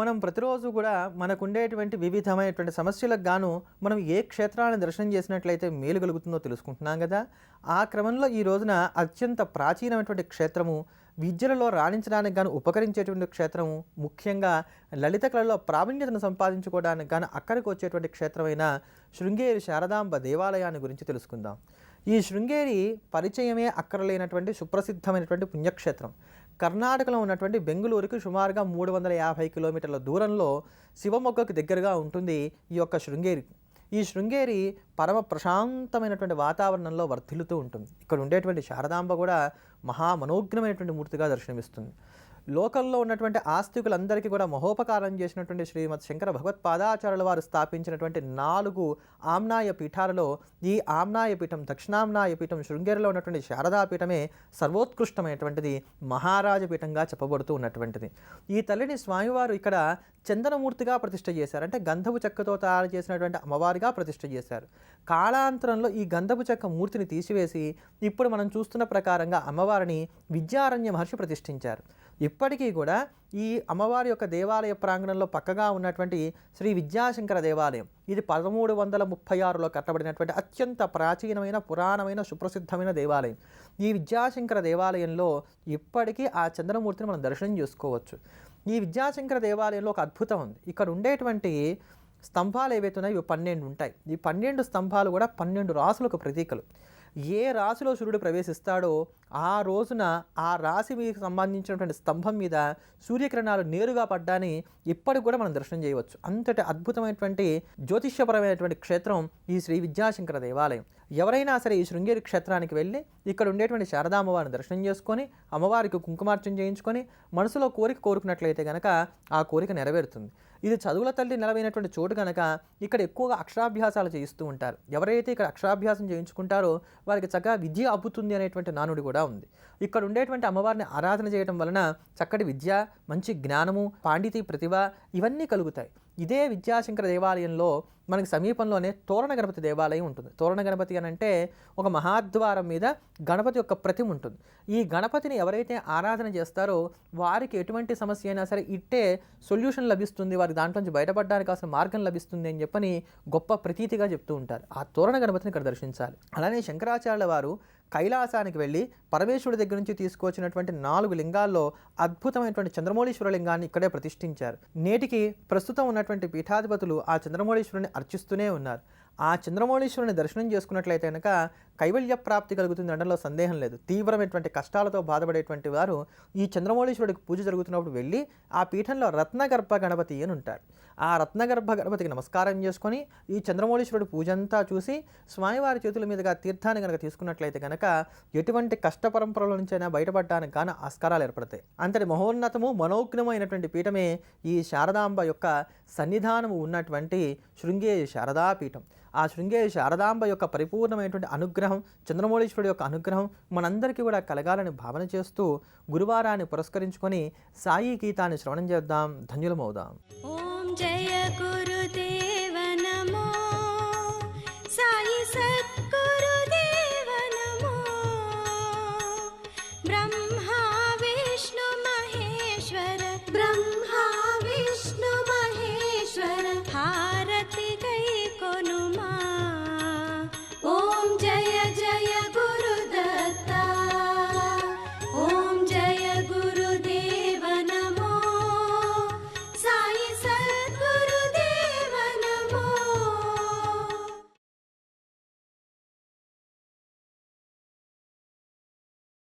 మనం ప్రతిరోజు కూడా మనకుండేటువంటి వివిధమైనటువంటి సమస్యలకు గాను మనం ఏ క్షేత్రాన్ని దర్శనం చేసినట్లయితే మేలు కలుగుతుందో తెలుసుకుంటున్నాం కదా. ఆ క్రమంలో ఈ రోజున అత్యంత ప్రాచీనమైనటువంటి క్షేత్రము, విద్యలలో రాణించడానికి గాను ఉపకరించేటువంటి క్షేత్రము, ముఖ్యంగా లలిత కళలో ప్రావీణ్యతను సంపాదించుకోవడానికి గాను అక్కడికి వచ్చేటువంటి క్షేత్రమైన శృంగేరి శారదాంబ దేవాలయాన్ని గురించి తెలుసుకుందాం. ఈ శృంగేరి పరిచయమే అక్కరలేనటువంటి సుప్రసిద్ధమైనటువంటి పుణ్యక్షేత్రం. కర్ణాటకలో ఉన్నటువంటి బెంగుళూరుకి సుమారుగా 350 కిలోమీటర్ల దూరంలో శివమొగ్గకు దగ్గరగా ఉంటుంది ఈ యొక్క శృంగేరి. ఈ శృంగేరి పరమ ప్రశాంతమైనటువంటి వాతావరణంలో వర్ధిల్లుతూ ఉంటుంది. ఇక్కడ ఉండేటువంటి శారదాంబ కూడా మహామనోజ్ఞమైనటువంటి మూర్తిగా దర్శనమిస్తుంది. లోకల్లో ఉన్నటువంటి ఆస్తికులందరికీ కూడా మహోపకారం చేసినటువంటి శ్రీమద్ శంకర భగవత్పాదాచార్యుల వారు స్థాపించినటువంటి 4 ఆమ్నాయ పీఠాలలో ఈ ఆమ్నాయ పీఠం, దక్షిణామ్నాయ పీఠం, శృంగేరిలో ఉన్నటువంటి శారదాపీఠమే సర్వోత్కృష్టమైనటువంటిది, మహారాజపీఠంగా చెప్పబడుతూ ఉన్నటువంటిది. ఈ తల్లిని స్వామివారు ఇక్కడ చందనమూర్తిగా ప్రతిష్ఠ చేశారు. అంటే గంధపు చెక్కతో తయారు చేసినటువంటి అమ్మవారిగా ప్రతిష్ఠ చేశారు. కాలాంతరంలో ఈ గంధపు చెక్క మూర్తిని తీసివేసి ఇప్పుడు మనం చూస్తున్న ప్రకారంగా అమ్మవారిని విద్యారణ్య మహర్షి ప్రతిష్ఠించారు. ఇప్పటికీ కూడా ఈ అమ్మవారి యొక్క దేవాలయ ప్రాంగణంలో పక్కగా ఉన్నటువంటి శ్రీ విద్యాశంకర దేవాలయం, ఇది 1336లో కట్టబడినటువంటి అత్యంత ప్రాచీనమైన, పురాణమైన, సుప్రసిద్ధమైన దేవాలయం. ఈ విద్యాశంకర దేవాలయంలో ఇప్పటికీ ఆ చంద్రమూర్తిని మనం దర్శనం చేసుకోవచ్చు. ఈ విద్యాశంకర దేవాలయంలో ఒక అద్భుతం ఉంది. ఇక్కడ ఉండేటువంటి స్తంభాలు ఏవైతే ఉన్నాయో ఇవి 12 ఉంటాయి. ఈ 12 స్తంభాలు కూడా 12 రాసులకు ప్రతీకలు. ఏ రాశిలో సూర్యుడు ప్రవేశిస్తాడో ఆ రోజున ఆ రాశి మీకు సంబంధించినటువంటి స్తంభం మీద సూర్యకిరణాలు నేరుగా పడ్డాని ఇప్పటికి కూడా మనం దర్శనం చేయవచ్చు. అంతటి అద్భుతమైనటువంటి జ్యోతిష్యపరమైనటువంటి క్షేత్రం ఈ శ్రీ విద్యాశంకర దేవాలయం. ఎవరైనా సరే ఈ శృంగేరి క్షేత్రానికి వెళ్ళి ఇక్కడ ఉండేటువంటి శారదామ్మవారిని దర్శనం చేసుకొని అమ్మవారికి కుంకుమార్చన చేయించుకొని మనసులో కోరిక కోరుకున్నట్లయితే కనుక ఆ కోరిక నెరవేరుతుంది. ఇది చదువుల తల్లి నెలవైనటువంటి చోటు కనుక ఇక్కడ ఎక్కువగా అక్షరాభ్యాసాలు చేయిస్తూ ఉంటారు. ఎవరైతే ఇక్కడ అక్షరాభ్యాసం చేయించుకుంటారో వారికి చక్కగా విద్య అబ్బుతుంది అనేటువంటి నానుడి కూడా ఉంది. ఇక్కడ ఉండేటువంటి అమ్మవారిని ఆరాధన చేయడం వలన చక్కటి విద్య, మంచి జ్ఞానము, పాండితి, ప్రతిభ ఇవన్నీ కలుగుతాయి. ఇదే విద్యాశంకర దేవాలయంలో మనకి సమీపంలోనే తోరణ గణపతి దేవాలయం ఉంటుంది. తోరణ గణపతి అని అంటే ఒక మహాద్వారం మీద గణపతి యొక్క ప్రతిమ ఉంటుంది. ఈ గణపతిని ఎవరైతే ఆరాధన చేస్తారో వారికి ఎటువంటి సమస్య అయినా సరే ఇట్టే సొల్యూషన్ లభిస్తుంది, వారికి దాంట్లో నుంచి బయటపడడానికి కావాల్సిన మార్గం లభిస్తుంది అని చెప్పని గొప్ప ప్రతీతిగా చెప్తూ ఉంటారు. ఆ తోరణ గణపతిని ఇక్కడ దర్శించాలి. అలానే శంకరాచార్యుల వారు కైలాసానికి వెళ్ళి పరమేశ్వరుడి దగ్గర నుంచి తీసుకొచ్చినటువంటి 4 లింగాల్లో అద్భుతమైనటువంటి చంద్రమౌళీశ్వర లింగాన్ని ఇక్కడే ప్రతిష్ఠించారు. నేటికి ప్రస్తుతం ఉన్నటువంటి పీఠాధిపతులు ఆ చంద్రమౌళీశ్వరుని అర్చిస్తూనే ఉన్నారు. ఆ చంద్రమౌళీశ్వరుని దర్శనం చేసుకున్నట్లయితే కనుక కైవల్య ప్రాప్తి కలుగుతుంది అనడంలో సందేహం లేదు. తీవ్రమైనటువంటి కష్టాలతో బాధపడేటువంటి వారు ఈ చంద్రమౌళీశ్వరుడికి పూజ జరుగుతున్నప్పుడు వెళ్ళి ఆ పీఠంలో రత్నగర్భ గణపతి అని ఉంటారు. ఆ రత్నగర్భ గణపతికి నమస్కారం చేసుకొని ఈ చంద్రమౌళీశ్వరుడి పూజ అంతా చూసి స్వామివారి చేతుల మీదుగా తీర్థాన్ని కనుక తీసుకున్నట్లయితే కనుక ఎటువంటి కష్ట పరంపరల నుంచైనా బయటపడడానికి గాను ఆస్కారాలు ఏర్పడతాయి. అంతటి మహోన్నతము, మనోజ్ఞము అయినటువంటి పీఠమే ఈ శారదాంబ యొక్క సన్నిధానము ఉన్నటువంటి శృంగేరి శారదాపీఠం. ఆ శృంగేరి శారదాంబ యొక్క పరిపూర్ణమైనటువంటి అనుగ్రహం, చంద్రమౌళీశ్వరుడు యొక్క అనుగ్రహం మనందరికీ కూడా కలగాలని భావన చేస్తూ గురువారాన్ని పురస్కరించుకొని సాయి గీతాన్ని శ్రవణం చేద్దాం, ధన్యులమవుదాం. ఓం జయ గురుదేవ.